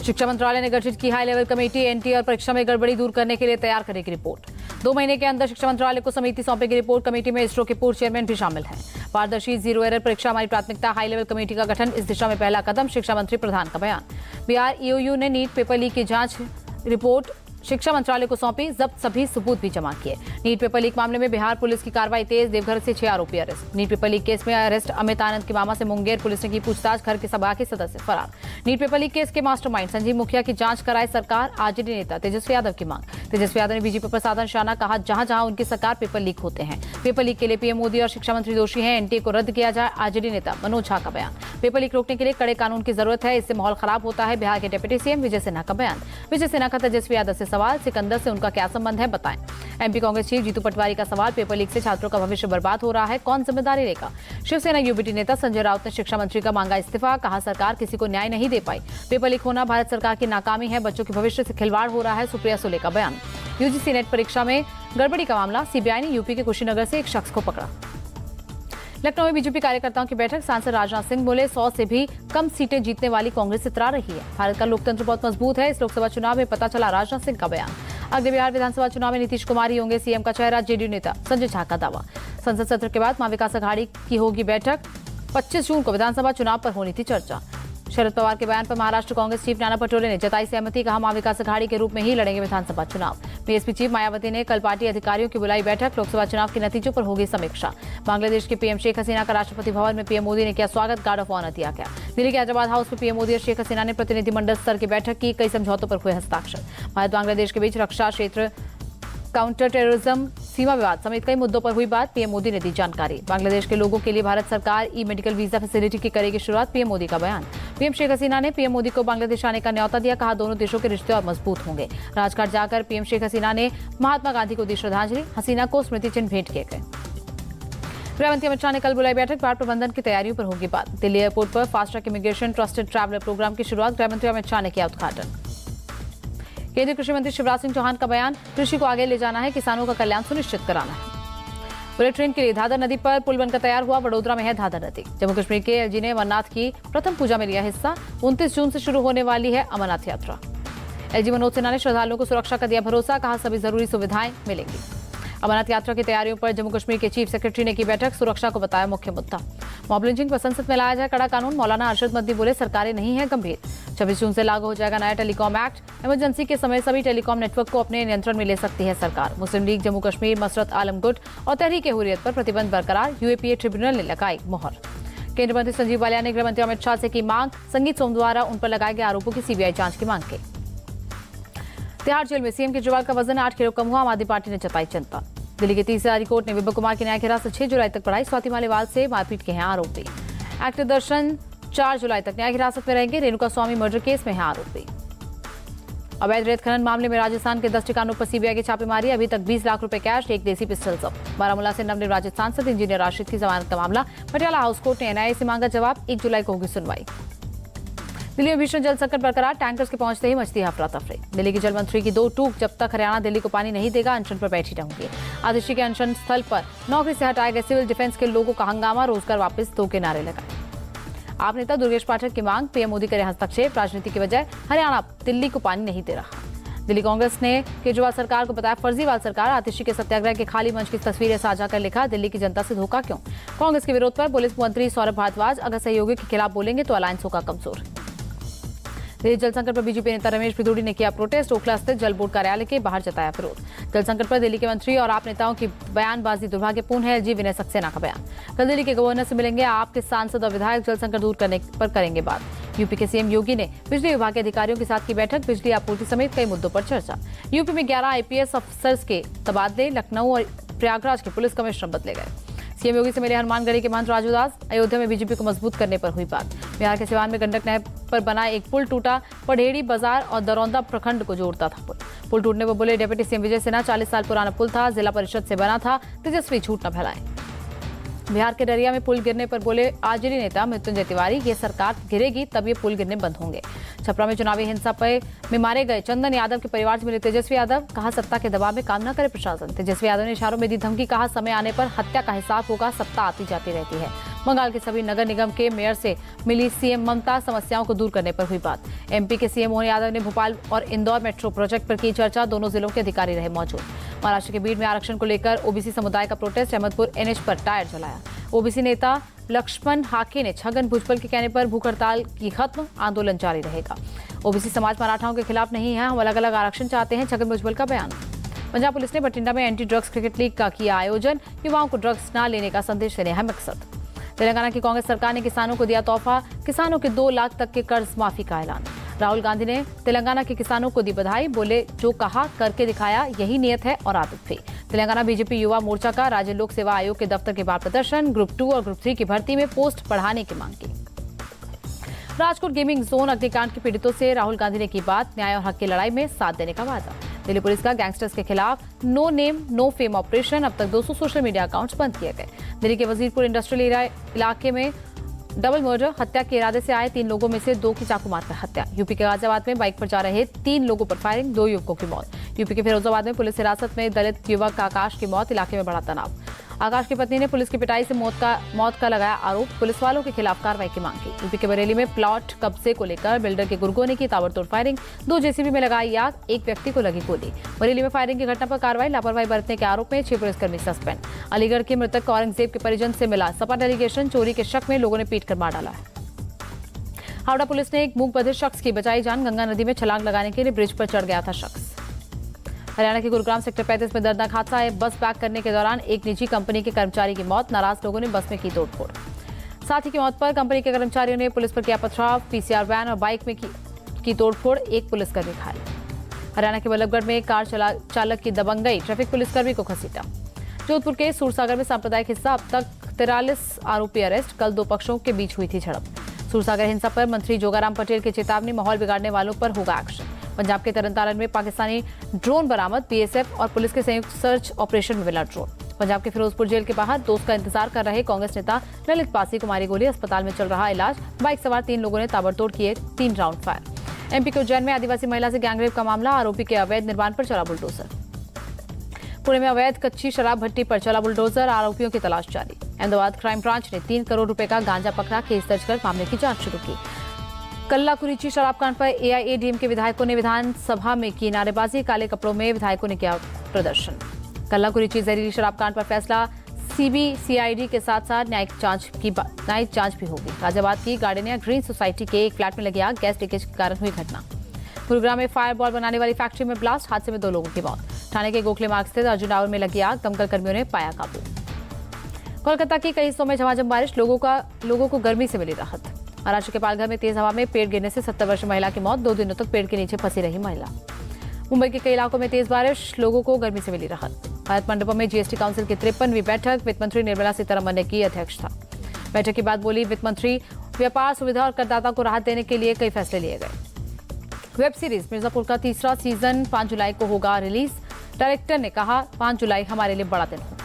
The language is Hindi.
शिक्षा मंत्रालय ने गठित की हाई लेवल कमेटी, एनटीए और परीक्षा में गड़बड़ी दूर करने के लिए तैयार करेगी रिपोर्ट। 2 महीने के अंदर शिक्षा मंत्रालय को समिति सौंपेगी रिपोर्ट। कमेटी में इसरो के पूर्व चेयरमैन भी शामिल हैं। पारदर्शी जीरो एरर परीक्षा हमारी प्राथमिकता, हाई लेवल कमेटी का गठन इस दिशा में पहला कदम, शिक्षा मंत्री प्रधान का बयान। बिहार ईओयू ने नीट पेपर लीक की जांच रिपोर्ट शिक्षा मंत्रालय को सौंपी, जब्त सभी सबूत भी जमा किए। नीट पेपर लीक मामले में बिहार पुलिस की कार्रवाई तेज, देवघर से 6 आरोपी arrest. NEET paper leak case में अरेस्ट अमित आनंद के मामा से मुंगेर पुलिस ने की पूछताछ, घर के सब बाकी सदस्य फरार। नीट पेपर लीक केस के मास्टरमाइंड संजीव मुखिया की जांच कराए सरकार, आरजेडी नेता तेजस्वी यादव की मांग। तेजस्वी यादव ने बीजेपी पर साधा निशाना, कहा जहां जहां उनकी सरकार पेपर लीक होते हैं। पेपर लीक के लिए पीएम मोदी और शिक्षा मंत्री दोषी हैं, एनटीए को रद्द किया जाए, आरजेडी नेता मनोज झा का बयान। पेपर लीक रोकने के लिए कड़े कानून की जरूरत है, इससे माहौल खराब होता है, बिहार के डिप्टी सीएम विजय सिन्हा का बयान। विजय सिन्हा का तेजस्वी यादव से सवाल, सिकंदर से उनका क्या संबंध है बताएं। एमपी कांग्रेस चीफ जीतू पटवारी का सवाल, पेपर लीक से छात्रों का भविष्य बर्बाद हो रहा है, कौन जिम्मेदारी लेगा। शिवसेना यूबीटी नेता संजय राउत ने शिक्षा मंत्री का मांगा इस्तीफा, कहा सरकार किसी को न्याय नहीं दे पाई। पेपर लीक होना भारत सरकार की नाकामी है, बच्चों के भविष्य से खिलवाड़ हो रहा है, सुप्रिया सुले का बयान। यूजीसी नेट परीक्षा में गड़बड़ी का मामला, सीबीआई ने यूपी के कुशीनगर से एक शख्स को पकड़ा। लखनऊ में बीजेपी कार्यकर्ताओं की बैठक, सांसद राजनाथ सिंह बोले 100 से भी कम सीटें जीतने वाली कांग्रेस इतरा रही है, भारत का लोकतंत्र बहुत मजबूत है, इस लोकसभा चुनाव में पता चला, राजनाथ सिंह का बयान। अगले बिहार विधानसभा चुनाव में नीतीश कुमार ही होंगे सीएम का चेहरा, जेडीयू नेता संजय झा का दावा। संसद सत्र के बाद महाविकास अघाड़ी की होगी बैठक, 25 जून को विधानसभा चुनाव पर होनी थी चर्चा। शरद पवार के बयान पर महाराष्ट्र कांग्रेस चीफ नाना पटोले ने जताई सहमति, कहा महाविकास अघाड़ी के रूप में ही लड़ेंगे विधानसभा चुनाव। बीएसपी चीफ मायावती ने कल पार्टी अधिकारियों की बुलाई बैठक, लोकसभा चुनाव के नतीजों पर होगी समीक्षा। बांग्लादेश के पीएम शेख हसीना का राष्ट्रपति भवन में पीएम मोदी ने किया स्वागत, गार्ड ऑफ ऑनर दिया गया। दिल्ली के हैदराबाद हाउस में पीएम मोदी और शेख हसीना ने प्रतिनिधिमंडल स्तर की बैठक की, कई समझौतों पर हुए हस्ताक्षर। भारत बांग्लादेश के बीच रक्षा क्षेत्र, काउंटर टेररिज्म, सीमा विवाद समेत कई मुद्दों पर हुई बात, पीएम मोदी ने दी जानकारी। बांग्लादेश के लोगों के लिए भारत सरकार ई मेडिकल वीजा फैसिलिटी की करेगी शुरुआत, पीएम मोदी का बयान। पीएम शेख हसीना ने पीएम मोदी को बांग्लादेश आने का न्यौता दिया, कहा दोनों देशों के रिश्ते और मजबूत होंगे। राजघाट जाकर पीएम शेख हसीना ने महात्मा गांधी को दी श्रद्धांजलि, हसीना को स्मृति चिन्ह भेंट किए गए। गृहमंत्री अमित शाह ने कल बुलाई बैठक, बाढ़ प्रबंधन की तैयारियों पर होगी बात। दिल्ली एयरपोर्ट पर fast track immigration trusted traveller programme की शुरुआत, गृहमंत्री अमित शाह ने किया उद्घाटन। केंद्रीय कृषि मंत्री शिवराज सिंह चौहान का बयान, कृषि को आगे ले जाना है, किसानों का कल्याण सुनिश्चित कराना है। बुलेट ट्रेन के लिए धादर नदी पर पुल बनकर तैयार हुआ, वडोदरा में है धादर नदी। जम्मू कश्मीर के एलजी ने अमरनाथ की प्रथम पूजा में लिया हिस्सा, 29 जून से शुरू होने वाली है अमरनाथ यात्रा। एलजी मनोज सिन्हा ने श्रद्धालुओं को सुरक्षा का दिया भरोसा, कहा सभी जरूरी सुविधाएं मिलेंगी। अमरनाथ यात्रा की तैयारियों पर जम्मू कश्मीर के चीफ सेक्रेटरी ने की बैठक, सुरक्षा को बताया मुख्य मुद्दा। मॉब लिंचिंग पर संसद में लाया जाए कड़ा कानून, मौलाना अरशद मद्दी बोले सरकारें नहीं है गंभीर। 26 जून से लागू हो जाएगा नया टेलीकॉम एक्ट, इमरजेंसी के समय सभी टेलीकॉम नेटवर्क को अपने नियंत्रण में ले सकती है सरकार। मुस्लिम लीग जम्मू कश्मीर, मसरत आलम गुट और तहरीक हुर्रियत पर प्रतिबंध बरकरार, यूएपीए ट्रिब्यूनल ने लगाई मोहर। केंद्रीय मंत्री संजीव बालियान ने गृहमंत्री अमित शाह से की मांग, संगीत सोम द्वारा उन पर लगाए गए आरोपों की सीबीआई जांच की मांग की। तिहाड़ जेल में सीएम केजरीवाल का वजन 8 किलो कम हुआ, आम आदमी पार्टी ने जताई चिंता। दिल्ली की तीसरी कोर्ट ने विभा कुमार की न्यायिक हिरासत 6 जुलाई तक बढ़ाई, स्वाति मालीवाल से मारपीट के हैं आरोपी। एक्टर दर्शन 4 जुलाई तक न्यायिक हिरासत में रहेंगे, रेणुका स्वामी मर्डर केस में है आरोपी। अवैध रेत खनन मामले में राजस्थान के 10 ठिकानों पर सीबीआई की छापेमारी, अभी तक 20 लाख रुपए कैश, एक देसी पिस्टल जब्त। बारामूला से नवनिर्वाचित सांसद इंजीनियर राशिद की जमानत का मामला, पटियाला हाउस कोर्ट ने एनआईए से मांगा जवाब, 1 जुलाई को होगी सुनवाई। दिल्ली में भीषण जल संकट बरकरार, टैंकर्स के पहुंचते ही मचती अफरा तफरी। दिल्ली की जल मंत्री की 2 टूक, जब तक हरियाणा दिल्ली को पानी नहीं देगा अनशन पर बैठी रहूंगी। आतिशी के अनशन स्थल पर नौकरी से हटाए गए सिविल डिफेंस के लोगों का हंगामा, रोजगार वापस, 2 के नारे लगाए। आप नेता दुर्गेश पाठक की मांग, पीएम मोदी करे हस्तक्षेप, राजनीति की वजह हरियाणा दिल्ली को पानी नहीं दे रहा। दिल्ली कांग्रेस ने केजरीवाल सरकार को बताया फर्जीवाल सरकार, आतिशी के सत्याग्रह के खाली मंच की तस्वीरें साझा कर लिखा, दिल्ली की जनता से धोखा क्यों। कांग्रेस के विरोध पर पुलिस मंत्री सौरभ भारद्वाज, अगर सहयोगी के खिलाफ बोलेंगे तो अलायंस होगा कमजोर। दिल्ली जल संकट पर बीजेपी नेता रमेश भिदोड़ी ने किया प्रोटेस्ट, ओखला स्थित जल बोर्ड कार्यालय के बाहर जताया विरोध। जल संकट पर दिल्ली के मंत्री और आप नेताओं की बयानबाजी दुर्भाग्यपूर्ण है, एलजी विनय सक्सेना का बयान। कल दिल्ली के गवर्नर से मिलेंगे आपके सांसद और विधायक, जल संकट दूर करने पर करेंगे बात। यूपी के सीएम योगी ने बिजली विभाग के अधिकारियों के साथ की बैठक, बिजली आपूर्ति समेत कई मुद्दों पर चर्चा। यूपी में 11 आईपीएस अफसर्स के तबादले, लखनऊ और प्रयागराज के पुलिस कमिश्नर बदले गए। सीएम योगी से मिले हनुमानगढ़ी के महंत राजू दास, अयोध्या में बीजेपी को मजबूत करने पर हुई बात। बिहार के सिवान में गंडक नहर पर बना एक पुल टूटा, पढ़ेड़ी बाजार और दरौंदा प्रखंड को जोड़ता था पुल टूटने पर बोले डिप्टी सीएम विजय सिन्हा, 40 साल पुराना पुल था, जिला परिषद से बना था, तेजस्वी झूठ न फैलाएं। बिहार के डरिया में पुल गिरने पर बोले आरजेडी नेता मृत्युंजय तिवारी, ये सरकार गिरेगी तब ये पुल गिरने बंद होंगे। छपरा में चुनावी हिंसा में मारे गए चंदन यादव के परिवार से मिले तेजस्वी यादव, कहा सत्ता के दबाव में काम न करे प्रशासन। तेजस्वी यादव ने इशारों में दी धमकी, कहा समय आने पर हत्या का हिसाब होगा, सत्ता आती जाती रहती है। बंगाल के सभी नगर निगम के मेयर से मिली सीएम ममता, समस्याओं को दूर करने पर हुई बात। एमपी के सीएम मोहन यादव ने भोपाल और इंदौर मेट्रो प्रोजेक्ट पर की चर्चा, दोनों जिलों के अधिकारी रहे मौजूद। महाराष्ट्र के बीड में आरक्षण को लेकर ओबीसी समुदाय का प्रोटेस्ट, अहमदपुर एनएच पर टायर जलाया। ओबीसी नेता लक्ष्मण हाके ने छगन भुजबल के कहने पर भूख हड़ताल की खत्म, आंदोलन जारी रहेगा। ओबीसी समाज मराठाओं के खिलाफ नहीं है, हम अलग अलग आरक्षण चाहते हैं, छगन भुजबल का बयान। पंजाब पुलिस ने बठिंडा में एंटी ड्रग्स क्रिकेट लीग का किया आयोजन, युवाओं को ड्रग्स न लेने का संदेश देने है मकसद। तेलंगाना की कांग्रेस सरकार ने किसानों को दिया तोहफा, किसानों के 2 लाख तक के कर्ज माफी का ऐलान। राहुल गांधी ने तेलंगाना के किसानों को दी बधाई, बोले जो कहा करके दिखाया, यही नियत है और आदत भी। तेलंगाना बीजेपी युवा मोर्चा का राज्य लोक सेवा आयोग के दफ्तर के बाहर प्रदर्शन, ग्रुप 2 और ग्रुप 3 की भर्ती में पोस्ट बढ़ाने की मांग की। राजकोट गेमिंग जोन अग्निकांड के पीड़ितों से राहुल गांधी ने की बात, न्याय और हक की लड़ाई में साथ देने का वादा। दिल्ली पुलिस का गैंगस्टर्स के खिलाफ no name no fame operation, अब तक 200 सोशल मीडिया अकाउंट्स बंद किए गए। दिल्ली के वजीरपुर इंडस्ट्रियल इलाके में डबल मर्डर, हत्या के इरादे से आए 3 लोगों में से 2 की चाकू मारकर हत्या। यूपी के गाजियाबाद में बाइक पर जा रहे 3 लोगों पर फायरिंग, 2 युवकों की मौत। यूपी के फिरोजाबाद में पुलिस हिरासत में दलित युवक आकाश की मौत, इलाके में बड़ा तनाव। आकाश की पत्नी ने पुलिस की पिटाई से मौत का लगाया आरोप, पुलिस वालों के खिलाफ कार्रवाई की मांग की। यूपी के बरेली में प्लॉट कब्जे को लेकर बिल्डर के गुर्गों ने की ताबड़तोड़ फायरिंग, 2 जेसीबी में लगाई आग, 1 व्यक्ति को लगी गोली। बरेली में फायरिंग की घटना पर कार्रवाई, लापरवाही बरतने के आरोप में 6 पुलिसकर्मी सस्पेंड। अलीगढ़ के मृतक औरंगजेब के परिजन से मिला सपा डेलीगेशन, चोरी के शक में लोगों ने पीट कर मार डाला है। हावड़ा पुलिस ने एक मूक बधिर शख्स की बचाई जान, गंगा नदी में छलांग लगाने के लिए ब्रिज पर चढ़ गया था शख्स। हरियाणा के गुरुग्राम सेक्टर 35 में दर्दनाक हादसा है, बस बैक करने के दौरान एक निजी कंपनी के कर्मचारी की मौत, नाराज लोगों ने बस में की तोड़फोड़। साथी की मौत पर कंपनी के कर्मचारियों ने पुलिस पर किया पथराव, पीसीआर वैन और बाइक में की तोड़फोड़, 1 पुलिसकर्मी घायल। हरियाणा के बल्लभगढ़ में कार चालक की दबंगई, ट्रैफिक पुलिसकर्मी को घसीटा। जोधपुर के सूरसागर में सांप्रदायिक हिंसा, अब तक 43 आरोपी अरेस्ट, कल 2 पक्षों के बीच हुई थी झड़प। सूरसागर हिंसा पर मंत्री जोगाराम पटेल की चेतावनी, माहौल बिगाड़ने वालों पर होगा एक्शन। पंजाब के तरनतारन में पाकिस्तानी ड्रोन बरामद, बीएसएफ और पुलिस के संयुक्त सर्च ऑपरेशन में मिला ड्रोन। पंजाब के फिरोजपुर जेल के बाहर दोस्त का इंतजार कर रहे कांग्रेस नेता ललित पासी को मारी गोली, अस्पताल में चल रहा इलाज। बाइक सवार 3 लोगों ने ताबड़तोड़ किए 3 राउंड फायर। एमपी के उज्जैन में आदिवासी महिला से गैंगरेप का मामला, आरोपी के अवैध निर्माण पर चला बुलडोजर। पुणे में अवैध कच्ची शराब भट्टी पर चला बुलडोजर, आरोपियों की तलाश जारी। अहमदाबाद क्राइम ब्रांच ने 3 करोड़ रुपए का गांजा पकड़ा, केस दर्ज कर मामले की जांच शुरू की। कल्लाकुरिची शराब कांड पर एआईएडीएम के विधायकों ने विधानसभा में की नारेबाजी, काले कपड़ों में विधायकों ने किया प्रदर्शन। कल्लाकुरिची जहरीली शराब कांड पर फैसला, सीबीसीआईडी के साथ साथ न्यायिक जांच भी होगी। गाजियाबाद की गार्डेनिया ग्रीन सोसाइटी के एक फ्लैट में लगी आग, गैस लीकेज के कारण हुई घटना। गुरुग्राम में फायर बॉल बनाने वाली फैक्ट्री में ब्लास्ट, हादसे में 2 लोगों की मौत। ठाणे के गोखले मार्ग स्थित अर्जुन टावर में लगी आग, दमकल कर्मियों ने पाया काबू। कोलकाता के कई हिस्सों में झमाझम बारिश, लोगों को गर्मी से मिली राहत। महाराष्ट्र के पालघर में तेज हवा में पेड़ गिरने से 70 वर्षीय महिला की मौत, 2 दिनों तक पेड़ के नीचे फंसी रही महिला। मुंबई के कई इलाकों में तेज बारिश, लोगों को गर्मी से मिली राहत। भारत मंडपम में जीएसटी काउंसिल की 53वीं बैठक, वित्त मंत्री निर्मला सीतारमण ने की अध्यक्षता। बैठक के बाद बोली वित्त मंत्री, व्यापार सुविधा और करदाता को राहत देने के लिए कई फैसले लिए गए। वेब सीरीज मिर्जापुर का 3रा सीजन 5 जुलाई को होगा रिलीज। डायरेक्टर ने कहा 5 जुलाई हमारे लिए बड़ा दिन होगा।